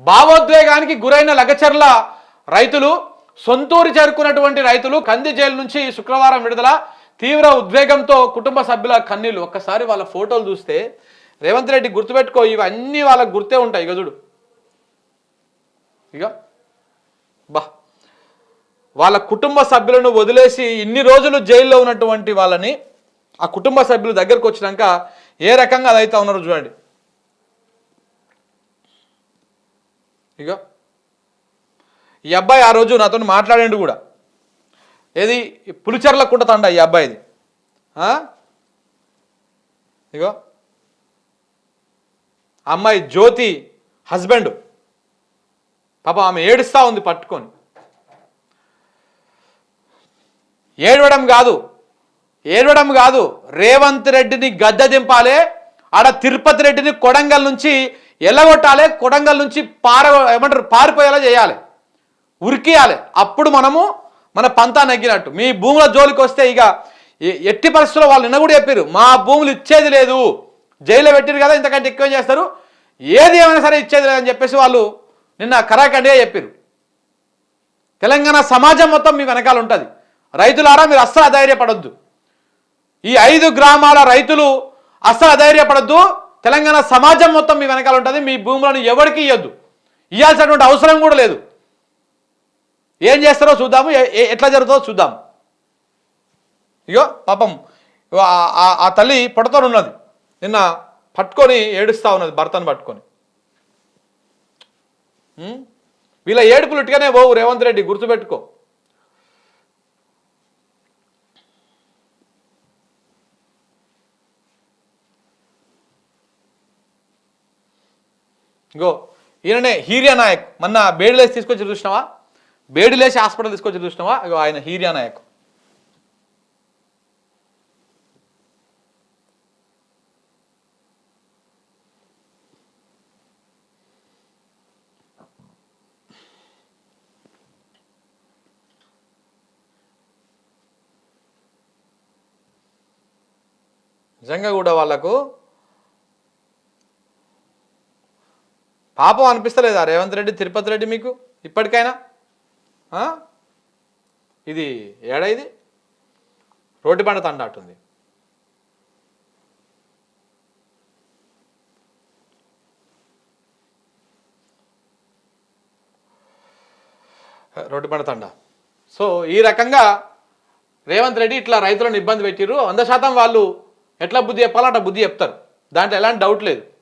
భావోద్వేగానికి గురైన లగచర్ల రైతులు, సొంతూరు చేరుకున్నటువంటి రైతులు కంది జైలు నుంచి శుక్రవారం విడుదల. తీవ్ర ఉద్వేగంతో కుటుంబ సభ్యుల కన్నీళ్లు. ఒక్కసారి వాళ్ళ ఫోటోలు చూస్తే రేవంత్ రెడ్డి గుర్తుపెట్టుకో, ఇవన్నీ వాళ్ళకు గుర్తే ఉంటాయి. ఇక చూడు, ఇక బా వాళ్ళ కుటుంబ సభ్యులను వదిలేసి ఇన్ని రోజులు జైల్లో ఉన్నటువంటి వాళ్ళని ఆ కుటుంబ సభ్యులు దగ్గరకు వచ్చినాక ఏ రకంగా అదైతే ఉన్నారో చూడండి. ఇక ఈ అబ్బాయి ఆ రోజు నాతో మాట్లాడాడు కూడా. ఏది పులిచెర్ల కుంట తండ ఈ అబ్బాయిది. ఇగో అమ్మాయి జ్యోతి హస్బెండ్ పాప, ఆమె ఏడుస్తూ ఉంది పట్టుకొని. ఏడవడం కాదు, రేవంత్ రెడ్డిని గద్దె దింపాలి. ఆడ తిరుపతి రెడ్డిని కొడంగల్ నుంచి ఎల్లగొట్టాలి, కొడంగల్ నుంచి పారిపోయేలా చేయాలి, ఉరికియాలి. అప్పుడు మనము మన పంతా నెగ్గినట్టు. మీ భూముల జోలికి వస్తే ఇక ఎట్టి పరిస్థితుల్లో వాళ్ళు నిన్న కూడా చెప్పారు, మా భూములు ఇచ్చేది లేదు, జైల్లో పెట్టారు కదా, ఇంతకంటే ఎక్కువ చేస్తారు, ఏది ఏమైనా సరే ఇచ్చేది లేదని చెప్పేసి వాళ్ళు నిన్న కరాఖండిగా చెప్పారు. తెలంగాణ సమాజం మొత్తం మీ వెనకాల ఉంటుంది. రైతులారా, మీరు అస్సలు అధైర్యపడొద్దు. ఈ 5 గ్రామాల రైతులు అస్సలు అధైర్యపడొద్దు. తెలంగాణ సమాజం మొత్తం మీ వెనకాల ఉంటుంది. మీ భూములను ఎవరికి ఇవ్వద్దు, ఇవ్వాల్సినటువంటి అవసరం కూడా లేదు. ఏం చేస్తారో చూద్దాము, ఎట్లా జరుగుతుందో చూద్దాం. ఇగో పాపం ఆ తల్లి పొడతో ఉన్నది, నిన్న పట్టుకొని ఏడుస్తూ ఉన్నది భర్తను పట్టుకొని. వీళ్ళ ఏడుపులు ఇటుగానే పోవు రేవంత్ రెడ్డి, గుర్తుపెట్టుకో. ఇంకో ఈయననే హీరియా నాయక్, మొన్న బేడిలేసి తీసుకొచ్చి చూసినావా, బేడిలేసి హాస్పిటల్ తీసుకొచ్చి చూసినావా, ఇగో ఆయన హీరియా నాయక్. నిజంగా కూడా వాళ్ళకు పాపం అనిపిస్తలేదా రేవంత్ రెడ్డి, తిరుపతి రెడ్డి మీకు ఇప్పటికైనా? ఇది ఏడా, ఇది రోడ్డు పంట తండ అట్టుంది. రోడ్డు పంట తండ. సో ఈ రకంగా రేవంత్ రెడ్డి ఇట్లా రైతులను ఇబ్బంది పెట్టిర్రు. 100% వాళ్ళు ఎట్లా బుద్ధి చెప్పాలో అట్లా బుద్ధి చెప్తారు, దాంట్లో ఎలాంటి డౌట్ లేదు.